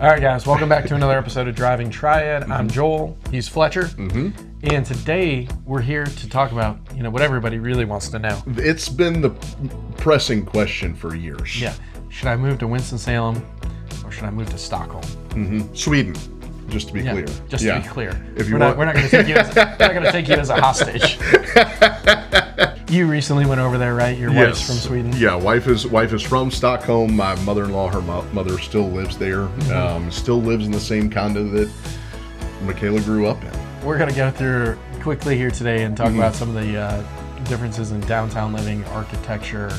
All right, guys, welcome back to another episode of Driving Triad. I'm Joel, he's Fletcher, and today we're here to talk about, what everybody really wants to know. It's been the pressing question for years. Yeah, should I move to Winston Salem or should I move to Stockholm? Sweden, just to be clear. Just to be clear. If we're not going to take you as a hostage. You recently went over there, right? Your wife's from Sweden? Yeah, wife is from Stockholm. My mother-in-law, her mother still lives there. Still lives in the same condo that Michaela grew up in. We're going to go through quickly here today and talk about some of the differences in downtown living, architecture,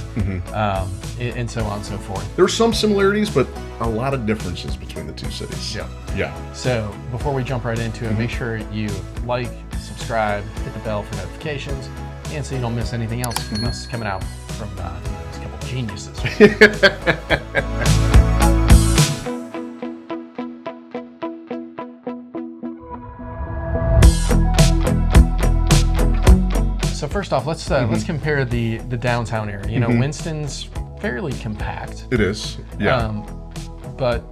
and so on and so forth. There's some similarities, but a lot of differences between the two cities. Yeah. So before we jump right into it, make sure you like, subscribe, hit the bell for notifications, and so you don't miss anything else from us coming out from these couple of geniuses. So first off, let's compare the downtown area. Winston's fairly compact. It is. Yeah. But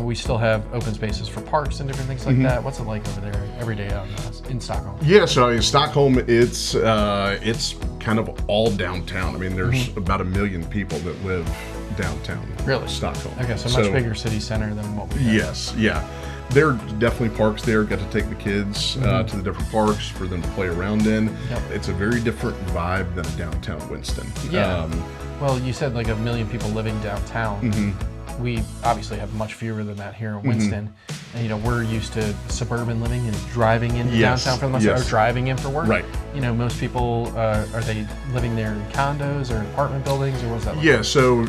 we still have open spaces for parks and different things like that. What's it like over there every day out in Stockholm? Yeah, so in Stockholm, it's kind of all downtown. I mean, there's about 1 million people that live downtown. Really? Stockholm. Okay, so much bigger city center than what we have. Yes, yeah. There are definitely parks there. Got to take the kids to the different parks for them to play around in. Yep. It's a very different vibe than downtown Winston. Yeah. Well, you said like 1 million people living downtown. We obviously have much fewer than that here in Winston. And, we're used to suburban living and driving into downtown for the most part, or driving in for work. Right. Most people, are they living there in condos or apartment buildings, or what does that look like? So,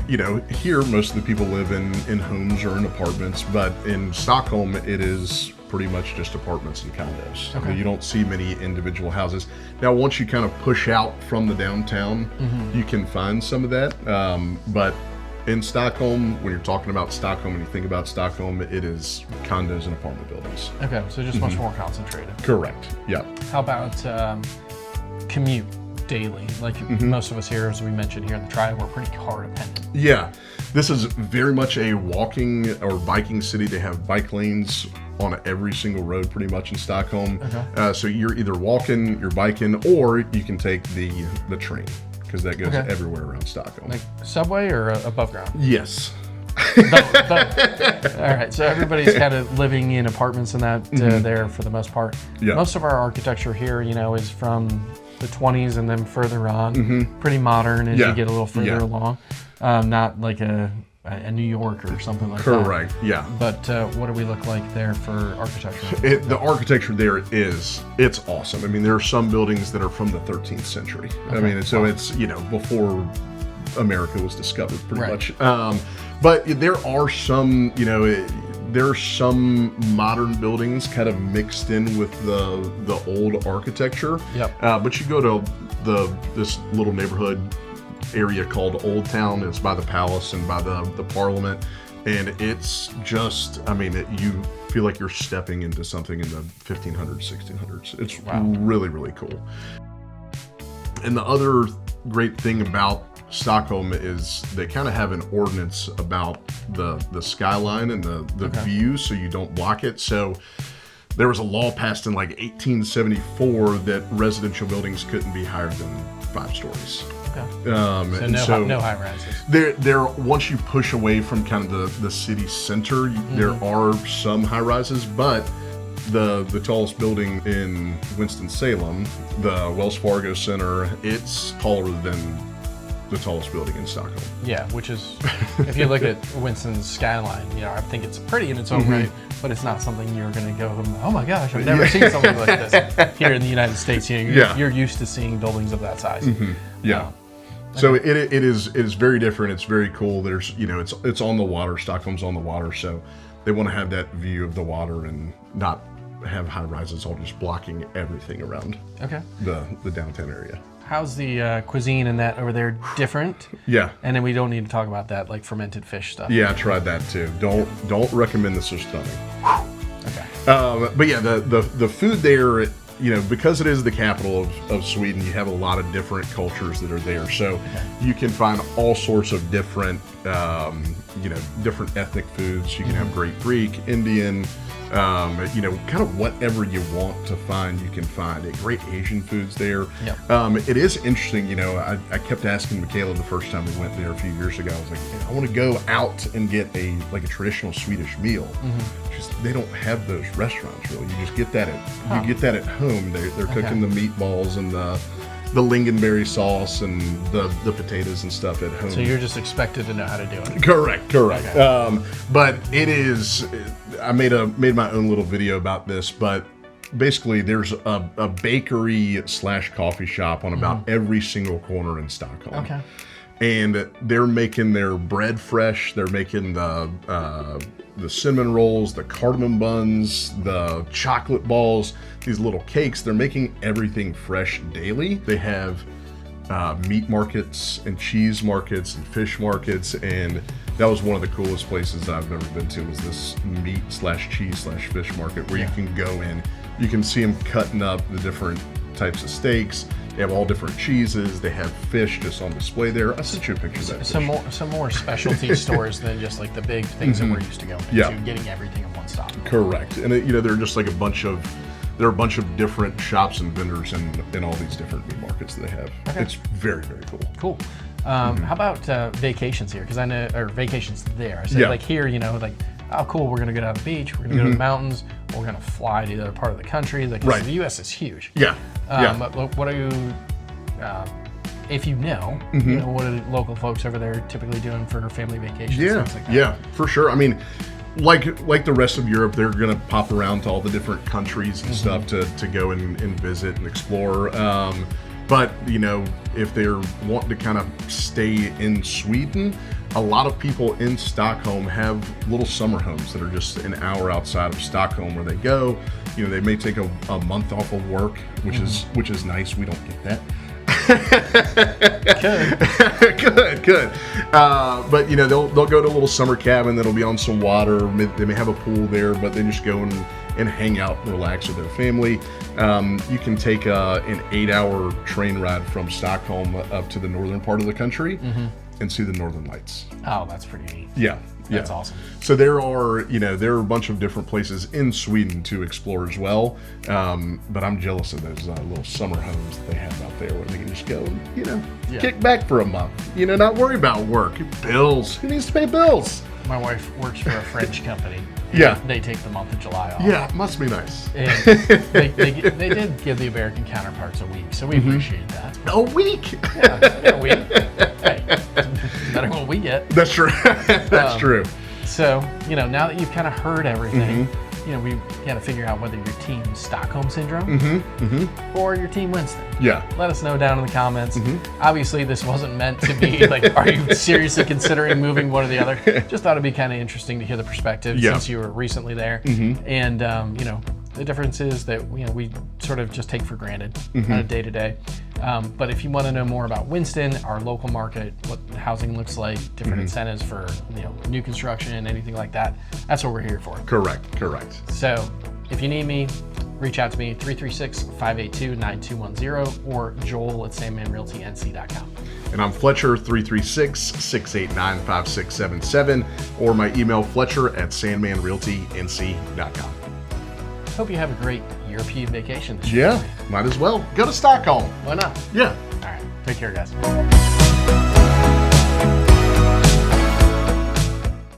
here most of the people live in homes or in apartments, but in Stockholm, it is pretty much just apartments and condos. Okay. You don't see many individual houses. Now, once you kind of push out from the downtown, you can find some of that, but in Stockholm, when you're talking about Stockholm and you think about Stockholm, it is condos and apartment buildings. Okay, so just much more concentrated. Correct, yeah. How about commute daily? Like most of us here, as we mentioned here in the Triad, we're pretty car dependent. Yeah, this is very much a walking or biking city. They have bike lanes on every single road pretty much in Stockholm. Okay. So you're either walking, you're biking, or you can take the train, because that goes everywhere around Stockholm. Like subway or above ground? Yes. Both. All right, so everybody's kind of living in apartments and that there for the most part. Yeah. Most of our architecture here, is from the 20s and then further on. Pretty modern as you get a little further along. Not like a New York or something like that. Correct, yeah. But what do we look like there for architecture? The architecture there it's awesome. I mean, there are some buildings that are from the 13th century. Okay. I mean, so it's, before America was discovered pretty much. But there are some, there are some modern buildings kind of mixed in with the old architecture. Yep. But you go to this little neighborhood area called Old Town. It's by the palace and by the Parliament, and it's just, you feel like you're stepping into something in the 1500s, 1600s. It's really, really cool. And the other great thing about Stockholm is they kind of have an ordinance about the skyline and the view, so you don't block it. So there was a law passed in like 1874 that residential buildings couldn't be higher than 5 stories. Okay. So no high rises. There. Once you push away from kind of the city center, there are some high rises, but the tallest building in Winston-Salem, the Wells Fargo Center, it's taller than the tallest building in Stockholm. Yeah, which is, if you look at Winston's skyline, I think it's pretty in its own right, but it's not something you're going to go, oh my gosh, I've never seen something like this here in the United States. You're used to seeing buildings of that size. Yeah. So it is very different. It's very cool. There's, it's on the water. Stockholm's on the water, so they want to have that view of the water and not have high rises all just blocking everything around the downtown area. How's the cuisine and that over there different? Yeah. And then we don't need to talk about that, like fermented fish stuff. Yeah, I tried that too. Don't recommend the sustami. Okay. But yeah, the food there, because it is the capital of Sweden, you have a lot of different cultures that are there. So you can find all sorts of different, different ethnic foods. You can have great Greek, Indian, kind of whatever you want to find, you can find. Great Asian foods there. Yep. It is interesting, I kept asking Michaela the first time we went there a few years ago. I was like, I want to go out and get a traditional Swedish meal. They don't have those restaurants really. You just get that at home. They're cooking the meatballs and the lingonberry sauce and the potatoes and stuff at home. So you're just expected to know how to do it. Correct. Okay. But it is. I made my own little video about this, but basically there's a bakery / coffee shop on about every single corner in Stockholm. Okay. And they're making their bread fresh. They're making the cinnamon rolls, the cardamom buns, the chocolate balls, these little cakes. They're making everything fresh daily. They have meat markets and cheese markets and fish markets, and that was one of the coolest places I've ever been to, was this meat / cheese / fish market where you can go in. You can see them cutting up the different types of steaks. They have all different cheeses. They have fish just on display there. I sent you a picture of that. Some more specialty stores than just like the big things that we're used to going to, getting everything in one stop. Correct. And they're just like there are a bunch of different shops and vendors in all these different meat markets that they have. Okay. It's very, very cool. Cool. How about vacations here? Because I know, or vacations there. So like here, oh, cool, we're going to go down to the beach, we're going to go to the mountains, we're going to fly to the other part of the country. Because the U.S. is huge. Yeah. But what are you, if you know, what are the local folks over there typically doing for family vacations? Things like that? Yeah, for sure. I mean, like the rest of Europe, they're going to pop around to all the different countries and stuff to go and visit and explore. But, if they're wanting to kind of stay in Sweden, a lot of people in Stockholm have little summer homes that are just an hour outside of Stockholm where they go. They may take a month off of work, which is nice. We don't get that. Good. But they'll go to a little summer cabin that'll be on some water. They may have a pool there, but they just go and hang out and relax with their family. You can take an 8-hour train ride from Stockholm up to the northern part of the country and see the Northern Lights. Oh, that's pretty neat. Yeah. That's awesome. So there are a bunch of different places in Sweden to explore as well. But I'm jealous of those little summer homes that they have out there where they can just go, kick back for a month. Not worry about work, bills. Who needs to pay bills? My wife works for a French company. Yeah. They take the month of July off. Yeah, it must be nice. And they did give the American counterparts a week, so we appreciate that. A week? Yeah, a week. Hey, it's better than what we get. That's true. That's true. So, now that you've kind of heard everything, we got to figure out whether you're team Stockholm Syndrome or your team Winston. Yeah. Let us know down in the comments. Obviously, this wasn't meant to be like, are you seriously considering moving one or the other? Just thought it'd be kind of interesting to hear the perspective since you were recently there. And, the difference is that we sort of just take for granted on a day-to-day. But if you want to know more about Winston, our local market, what housing looks like, different incentives for new construction, anything like that, that's what we're here for. Correct. So if you need me, reach out to me, 336-582-9210 or joel@sandmanrealtync.com. And I'm Fletcher, 336-689-5677, or my email, fletcher@sandmanrealtync.com. Hope you have a great European vacation this year. Yeah, might as well. Go to Stockholm. Why not? Yeah. All right. Take care, guys.